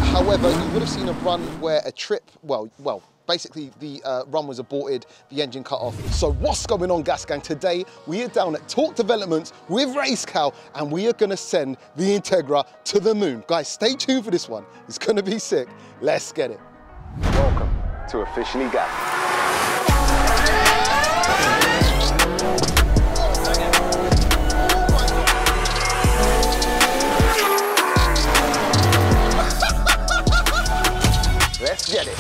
However, you would have seen a run where a trip, basically the run was aborted, the engine cut off. So what's going on, Gas Gang? Today we are down at Torque Developments with RACECAL and we are going to send the Integra to the moon. Guys, stay tuned for this one. It's going to be sick. Let's get it. Welcome to Officially Gas. Let's get it.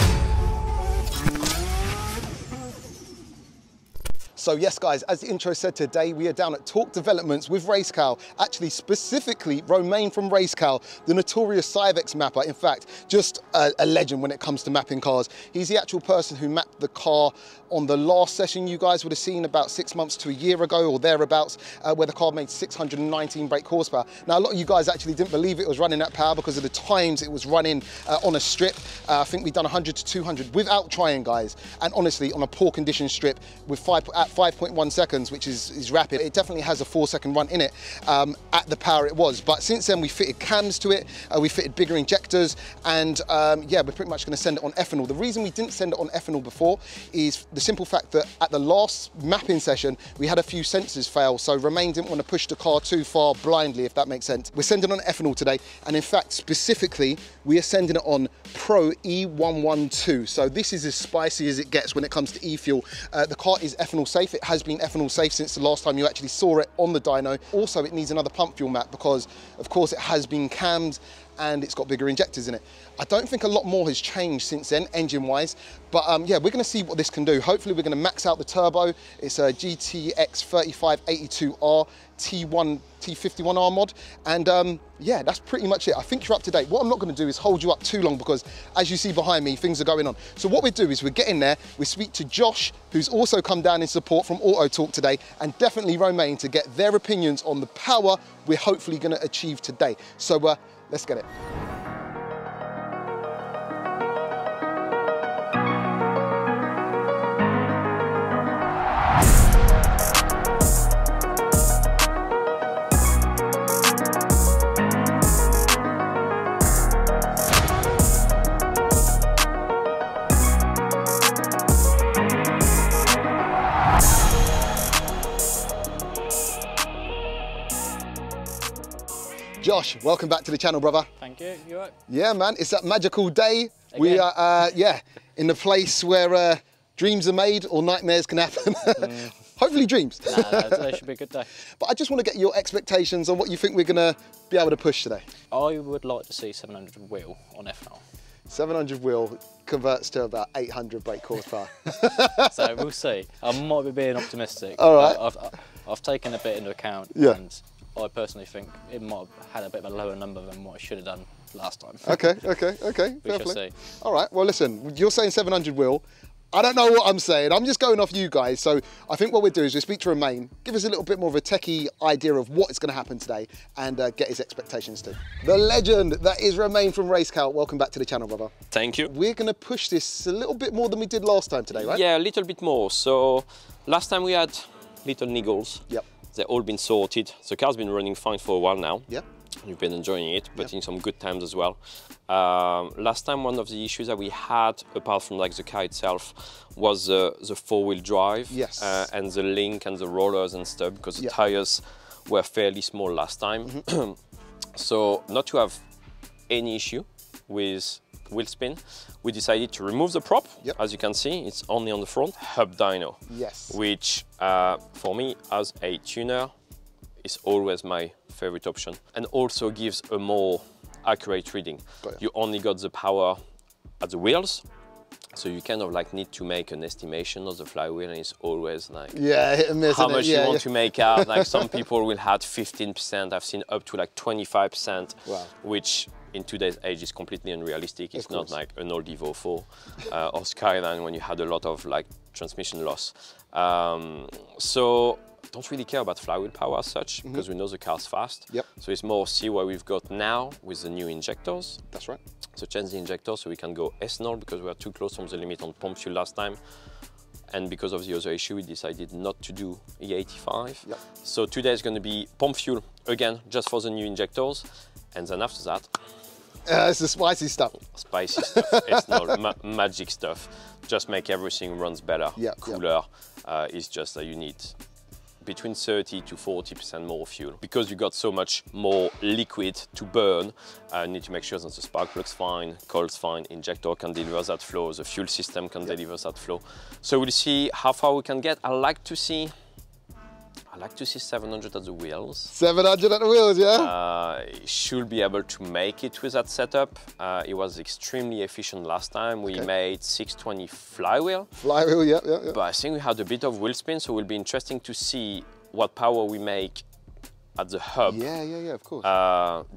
So yes, guys, as the intro said, today we are down at Torque Developments with RACECAL. Actually, specifically, Romain from RACECAL, the notorious Cyvex mapper. In fact, just a legend when it comes to mapping cars. He's the actual person who mapped the car on the last session you guys would have seen about 6 months to a year ago or thereabouts, where the car made 619 brake horsepower. Now, a lot of you guys actually didn't believe it was running that power because of the times it was running on a strip. I think we've done 100 to 200 without trying, guys. And honestly, on a poor condition strip with 5.1 seconds, which is rapid. It definitely has a 4-second run in it at the power it was. But since then, we fitted cams to it, we fitted bigger injectors, and yeah, we're pretty much going to send it on ethanol. The reason we didn't send it on ethanol before is the simple fact that at the last mapping session, we had a few sensors fail, so Romain didn't want to push the car too far blindly, if that makes sense. We're sending on ethanol today, and in fact, specifically, we are sending it on Pro E112. So this is as spicy as it gets when it comes to e-fuel. The car is ethanol safe. It has been ethanol safe since the last time you actually saw it on the dyno. Also, it needs another pump fuel map because, of course, it has been cammed and it's got bigger injectors in it. I don't think a lot more has changed since then, engine-wise, but yeah, we're gonna see what this can do. Hopefully we're gonna max out the turbo. It's a GTX 3582R T1 T51R mod, and yeah, that's pretty much it. I think you're up to date. What I'm not gonna do is hold you up too long because, as you see behind me, things are going on. So what we do is we get in there, we speak to Josh, who's also come down in support from Auto Talk today, and definitely Romain to get their opinions on the power we're hopefully gonna achieve today. So let's get it. Josh, welcome back to the channel, brother. Thank you. You all right? Yeah, man, it's that magical day. Again. We are, yeah, in the place where dreams are made or nightmares can happen. Hopefully dreams. Nah, today should be a good day. But I just want to get your expectations on what you think we're going to be able to push today. I would like to see 700 wheel on ethanol. 700 wheel converts to about 800 brake horsepower. So we'll see. I might be being optimistic. All right. I've taken a bit into account. Yeah. And I personally think it might have had a bit of a lower number than what I should have done last time. Okay. We shall see. All right, well listen, you're saying 700 wheel. I don't know what I'm saying. I'm just going off you guys. So I think what we'll do is we'll speak to Romain, give us a little bit more of a techie idea of what is going to happen today and get his expectations too. The legend that is Romain from RACECAL. Welcome back to the channel, brother. Thank you. We're going to push this a little bit more than we did last time today, right? Yeah, a little bit more. So last time we had little niggles. Yep. They've all been sorted. The car's been running fine for a while now. Yeah. You've been enjoying it, putting some good times as well. Last time, one of the issues that we had, apart from like the car itself, was the 4-wheel drive. Yes. And the link and the rollers and stuff, because the tires were fairly small last time. So not to have any issue with wheel spin, we decided to remove the prop. As you can see, it's only on the front. Hub dyno. Yes. Which for me as a tuner is always my favorite option, and also gives a more accurate reading. You only got the power at the wheels, so you kind of like need to make an estimation of the flywheel, and it's always like hit and miss, how much you want to make out. Like some people will have 15%, I've seen up to like 25%, which in today's age is completely unrealistic. It's not like an old Evo 4 or Skyline when you had a lot of like transmission loss. So don't really care about flywheel power as such, because we know the car's fast. So it's more see what we've got now with the new injectors. That's right. So change the injector so we can go ethanol, because we are too close from the limit on pump fuel last time. And because of the other issue, we decided not to do E85. So today is going to be pump fuel again, just for the new injectors. And then after that, It's the spicy stuff. Spicy stuff. It's not magic stuff. Just make everything runs better, cooler. It's just that you need between 30 to 40% more fuel. Because you got so much more liquid to burn, you need to make sure that the spark plug's fine, coil's fine, injector can deliver that flow, the fuel system can deliver that flow. So we'll see how far we can get. I like to see 700 at the wheels. 700 at the wheels, yeah? Should be able to make it with that setup. It was extremely efficient last time. We made 620 flywheel. Flywheel, yeah. But I think we had a bit of wheel spin, so it will be interesting to see what power we make at the hub. Yeah, of course.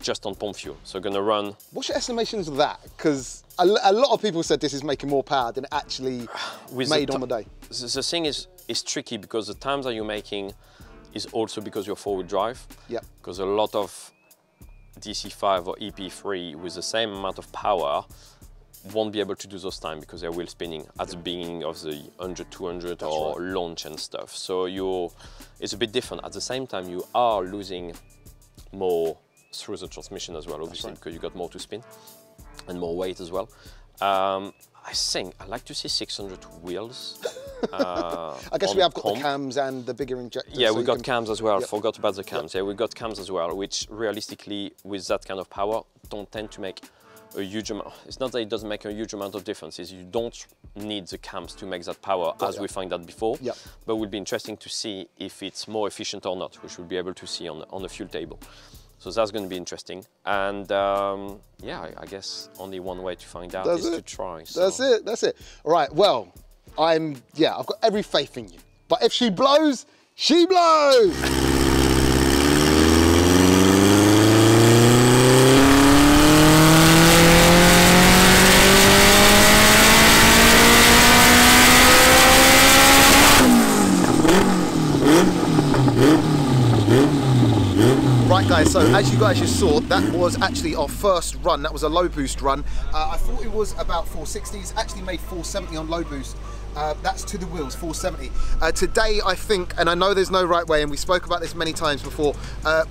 Just on pump fuel. So gonna run. What's your estimations of that? Because a lot of people said this is making more power than it actually made on the day. The thing is tricky because the times that you're making is also because you're four-wheel drive. Yeah. Because a lot of DC5 or EP3 with the same amount of power won't be able to do those times because they're wheel spinning at the beginning of the 100, 200 or launch and stuff. So it's a bit different. At the same time, you are losing more through the transmission as well, obviously, because you got more to spin and more weight as well. I think I'd like to see 600 wheels. I guess we have got the cams and the bigger injectors. Yeah, we got cams as well. Forgot about the cams. Yeah, we got cams as well, which realistically, with that kind of power, don't tend to make a huge amount. It's not that it doesn't make a huge amount of difference. It's you don't need the cams to make that power as we find that before. Yeah. But it will be interesting to see if it's more efficient or not, which we'll be able to see on the fuel table. So that's going to be interesting. And yeah, I guess only one way to find out is to try. So. That's it. All right, well, I've got every faith in you. But if she blows, she blows! Right guys, so as you guys just saw, that was actually our first run. That was a low boost run. I thought it was about 460s, actually made 470 on low boost. That's to the wheels, 470. Today I think, and I know there's no right way, and we spoke about this many times before,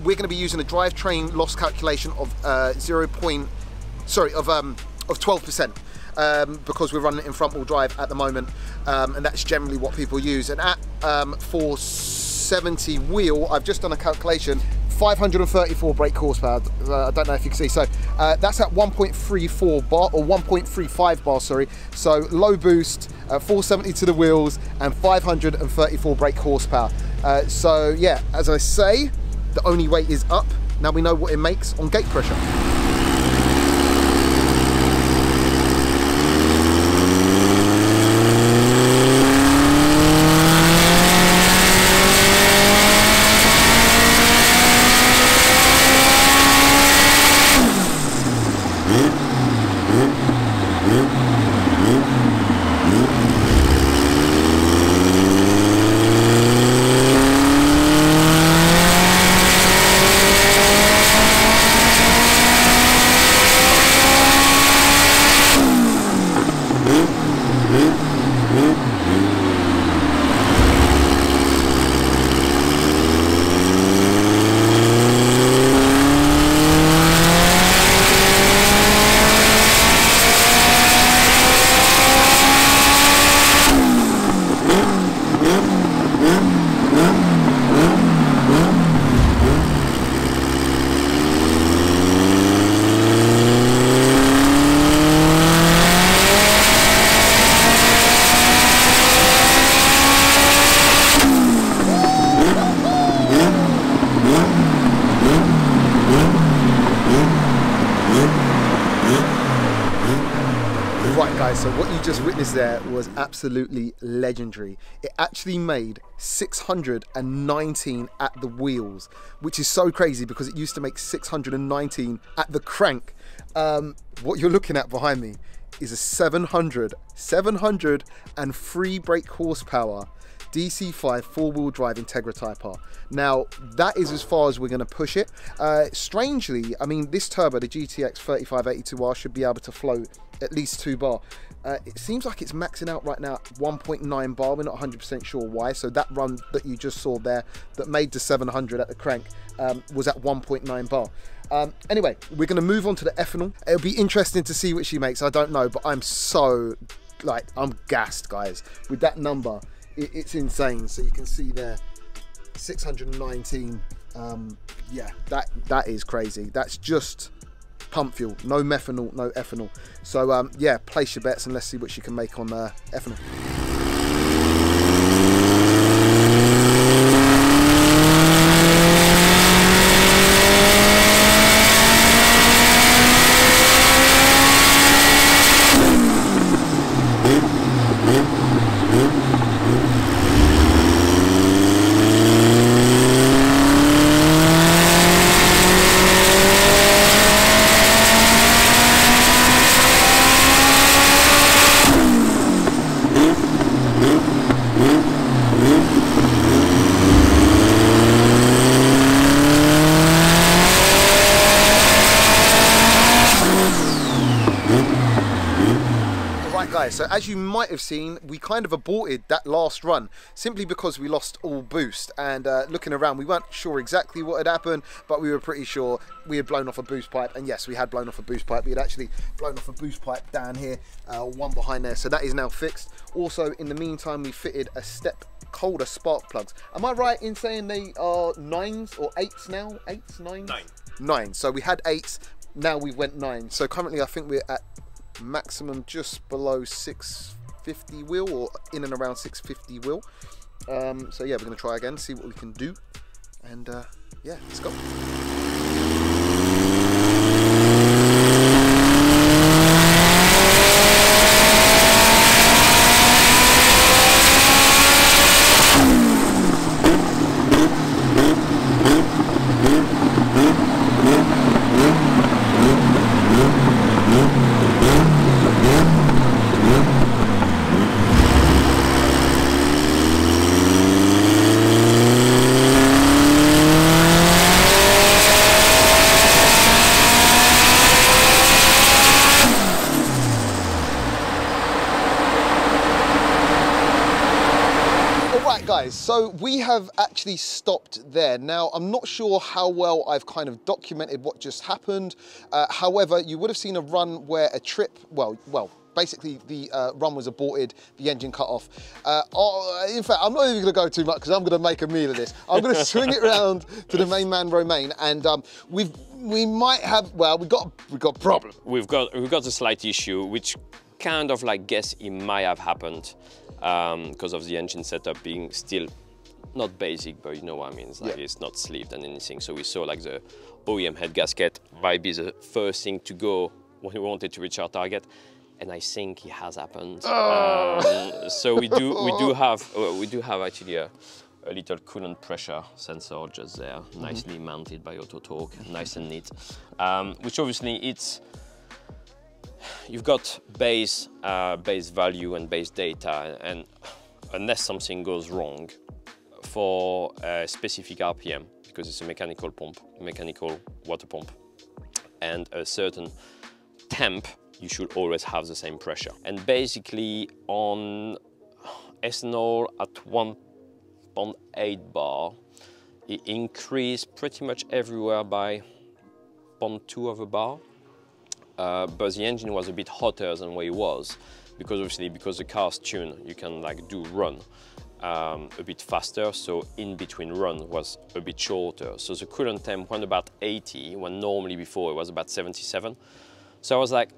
we're going to be using a drivetrain loss calculation of 12%. Because we're running it in front wheel drive at the moment, and that's generally what people use. And at 470 wheel, I've just done a calculation, 534 brake horsepower. I don't know if you can see. So that's at 1.34 bar, or 1.35 bar, sorry. So low boost, 470 to the wheels, and 534 brake horsepower. So yeah, as I say, the only way is up. Now we know what it makes on gate pressure. So what you just witnessed there was absolutely legendary. It actually made 619 at the wheels, which is so crazy because it used to make 619 at the crank. What you're looking at behind me is a 703 brake horsepower DC5 four-wheel drive Integra Type R. Now, that is as far as we're going to push it. Strangely, I mean, this turbo, the GTX 3582R, should be able to float at least 2 bar. It seems like it's maxing out right now at 1.9 bar. We're not 100% sure why. So that run that you just saw there that made the 700 at the crank was at 1.9 bar. Anyway, we're going to move on to the ethanol. It'll be interesting to see what she makes. I don't know, but I'm so, like, I'm gassed, guys. With that number, it's insane. So you can see there, 619. Yeah, that is crazy. That's just pump fuel, no methanol, no ethanol. So yeah, place your bets and let's see what she can make on ethanol. So as you might have seen, we kind of aborted that last run simply because we lost all boost, and looking around we weren't sure exactly what had happened, but we were pretty sure we had blown off a boost pipe. And yes, we had blown off a boost pipe. We had actually blown off a boost pipe down here, one behind there, so that is now fixed. Also, in the meantime, we fitted a step colder spark plugs. Am I right in saying they are 9s or 8s now? 8s, 9s? 9. So we had 8s, now we went 9. So currently I think we're at maximum just below 650 wheel, or in and around 650 wheel. So yeah, we're going to try again, see what we can do, and yeah, let's go. Guys, so we have actually stopped there. Now, I'm not sure how well I've kind of documented what just happened. However, you would have seen a run where a trip, well, basically the run was aborted, the engine cut off. In fact, I'm not even gonna go too much because I'm gonna make a meal of this. I'm gonna swing it around to the main man, Romain, and we might have, well, we got a problem. We've got a slight issue, which kind of like guess it might have happened. Because of the engine setup being still not basic, but you know what I mean, it's like it's not sleeved and anything. So we saw like the OEM head gasket might be the first thing to go when we wanted to reach our target, and I think it has happened. So we do have actually a little coolant pressure sensor just there, nicely mounted by Autotalk, nice and neat. Which obviously it's, you've got base value and base data, and unless something goes wrong for a specific RPM, because it's a mechanical pump, mechanical water pump, and a certain temp, you should always have the same pressure. And basically on ethanol at 1.8 bar, it increased pretty much everywhere by 0.2 of a bar. But the engine was a bit hotter than what it was, because obviously because the car's tuned, you can like do run a bit faster, so in between run was a bit shorter. So the coolant temp went about 80, when normally before it was about 77. So I was like,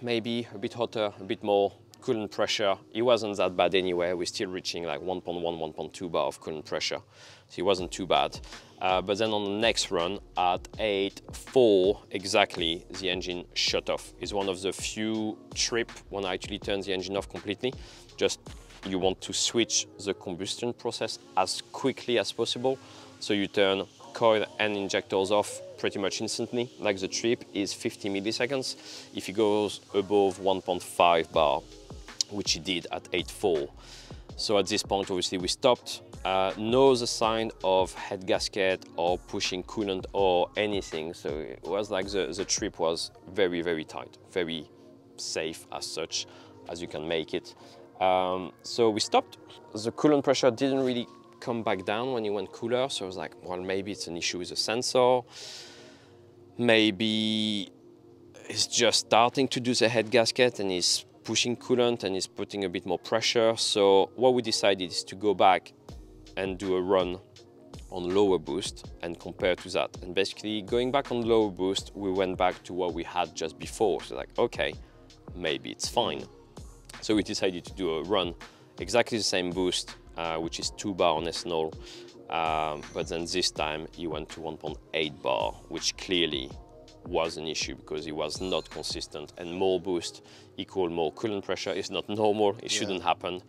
maybe a bit hotter, a bit more coolant pressure. It wasn't that bad anyway. We're still reaching like 1.1, 1.2 bar of coolant pressure. So it wasn't too bad. But then on the next run at 8.4 exactly, the engine shut off. It's one of the few trips when I actually turn the engine off completely. Just you want to switch the combustion process as quickly as possible. So you turn coil and injectors off pretty much instantly. Like the trip is 50 milliseconds. If it goes above 1.5 bar, which it did at 8.4, So at this point, obviously, we stopped. No sign of head gasket or pushing coolant or anything. So it was like the trip was very, very tight, very safe as such as you can make it. So we stopped. The coolant pressure didn't really come back down when it went cooler. So I was like, well, maybe it's an issue with the sensor. Maybe it's just starting to do the head gasket and it's pushing coolant and it's putting a bit more pressure. So what we decided is to go back and do a run on lower boost and compare to that. And basically going back on lower boost, we went back to what we had just before. So like, okay, maybe it's fine. So we decided to do a run, exactly the same boost, which is 2 bar on ethanol. But then this time he went to 1.8 bar, which clearly was an issue because it was not consistent, and more boost equal more coolant pressure is not normal. It shouldn't happen.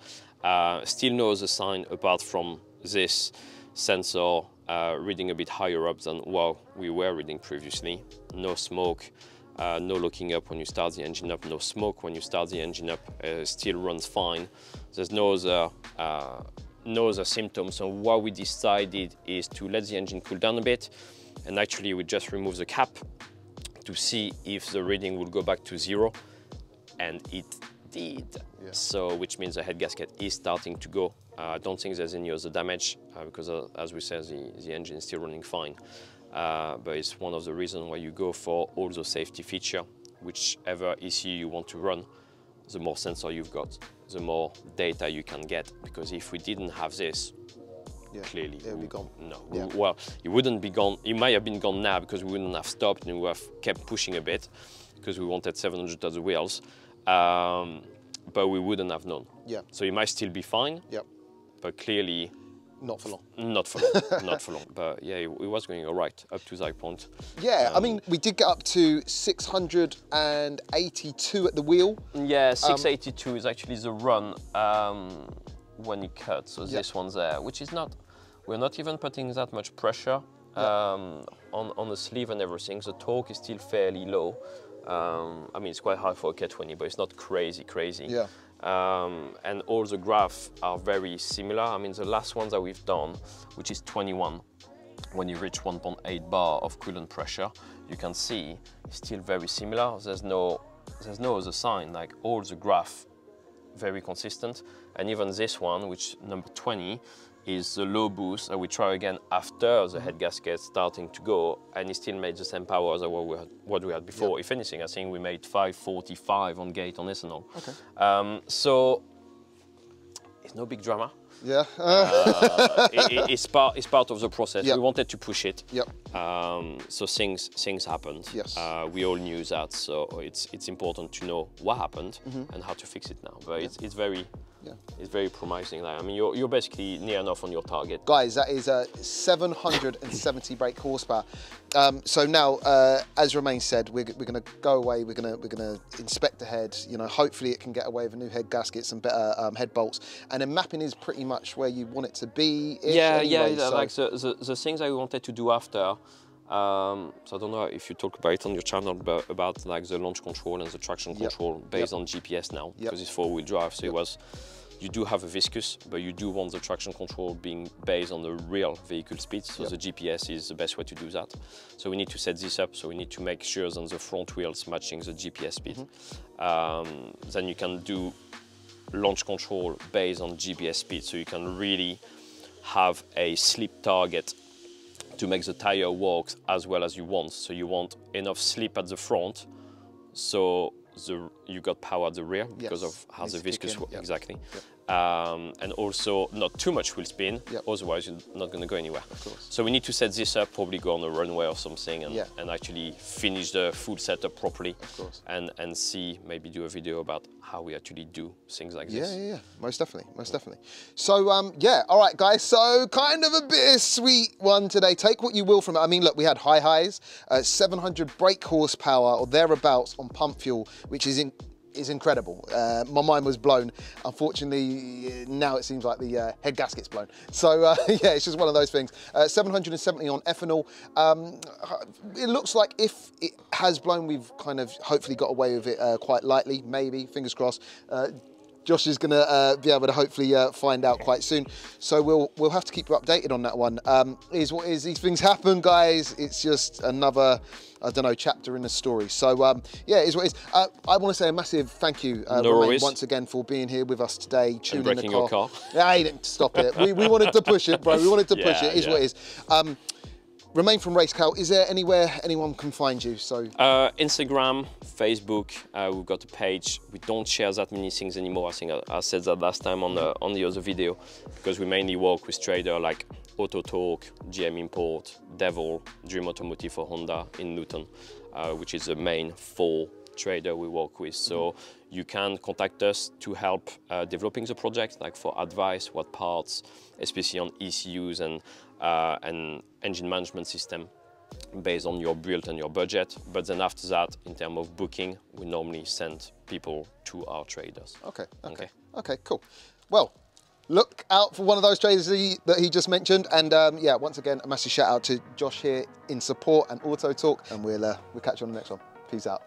Still no other sign apart from this sensor reading a bit higher up than what we were reading previously. No smoke, no locking up when you start the engine up, no smoke when you start the engine up, still runs fine. There's no other symptoms. So what we decided is to let the engine cool down a bit, and actually we just remove the cap to see if the reading will go back to 0, and it did. So which means the head gasket is starting to go. I don't think there's any other damage because as we said, the engine is still running fine. But it's one of the reasons why you go for all the safety feature. Whichever ECU you want to run, the more sensor you've got, the more data you can get. Because if we didn't have this, clearly it would be gone. No, well, it wouldn't be gone. It might have been gone now because we wouldn't have stopped and we would have kept pushing a bit because we wanted 700 at the wheels, but we wouldn't have known. So it might still be fine, but clearly not for long. Not for long, not for long. But yeah, it was going all right up to that point. Yeah, I mean, we did get up to 682 at the wheel. Yeah, 682 is actually the run when it cuts. So this one's there, which is not, we're not even putting that much pressure on the sleeve and everything. The torque is still fairly low. I mean, it's quite high for a K20, but it's not crazy. And all the graphs are very similar. I mean, the last ones that we've done, which is 21, when you reach 1.8 bar of coolant pressure, you can see it's still very similar. There's no other sign, like all the graph very consistent. And even this one, which number 20, is the low boost that we try again after the head gasket starting to go, and it still made the same power as what we had before. If anything, I think we made 545 on gate on ethanol. So it's no big drama. It's part of the process. We wanted to push it. So things happened. We all knew that, so it's important to know what happened and how to fix it now. But it's very promising. I mean, you're basically near enough on your target. Guys, that is 770 brake horsepower. So now, as Romain said, we're going to go away. We're going to inspect the head. You know, hopefully it can get away with a new head gasket, some better head bolts, and then mapping is pretty much where you want it to be. Anyway, so. Like the things I wanted to do after. So I don't know if you talk about it on your channel, but about like the launch control and the traction control based on GPS now, because it's 4-wheel drive. So it was, you do have a viscous, but you do want the traction control being based on the real vehicle speed. So the GPS is the best way to do that. So we need to set this up. So we need to make sure that the front wheels matching the GPS speed. Then you can do launch control based on GPS speed. So you can really have a slip target to make the tire work as well as you want. So you want enough slip at the front, so you got power at the rear because of how the viscous works. Exactly. And also not too much wheel spin, otherwise you're not going to go anywhere. Of course. So we need to set this up, probably go on a runway or something, and actually finish the full setup properly. Of course. And see, maybe do a video about how we actually do things like this. Yeah, most definitely, most definitely. So all right, guys. So kind of a bittersweet one today. Take what you will from it. I mean, look, we had highs, 700 brake horsepower or thereabouts on pump fuel, which is incredible. My mind was blown. Unfortunately, now it seems like the head gasket's blown. So yeah, it's just one of those things. 770 on ethanol. It looks like if it has blown, we've kind of hopefully got away with it quite lightly, maybe, fingers crossed. Josh is going to be able to hopefully find out quite soon. So we'll have to keep you updated on that one. Is what is, these things happen, guys. It's just another, I don't know, chapter in the story. So yeah, it is what it is. I want to say a massive thank you, Romain, once again for being here with us today, tuning the car. Your car. Yeah, I didn't stop it. We wanted to push it, bro. We wanted to push it. It is what it is. Romain from RACECAL, is there anywhere anyone can find you? So Instagram, Facebook, we've got a page. We don't share that many things anymore. I think I said that last time on the other video, because we mainly work with traders like Auto Talk, GM Import, Devil, Dream Automotive for Honda in Newton, which is the main 4 trader we work with. So you can contact us to help developing the project, like for advice, what parts, especially on ECUs and engine management system based on your build and your budget. But then after that, in terms of booking, we normally send people to our traders. Okay, cool. Well, look out for one of those traders that he just mentioned. And yeah, once again, a massive shout out to Josh here in support and Auto Talk. And we'll catch you on the next one. Peace out.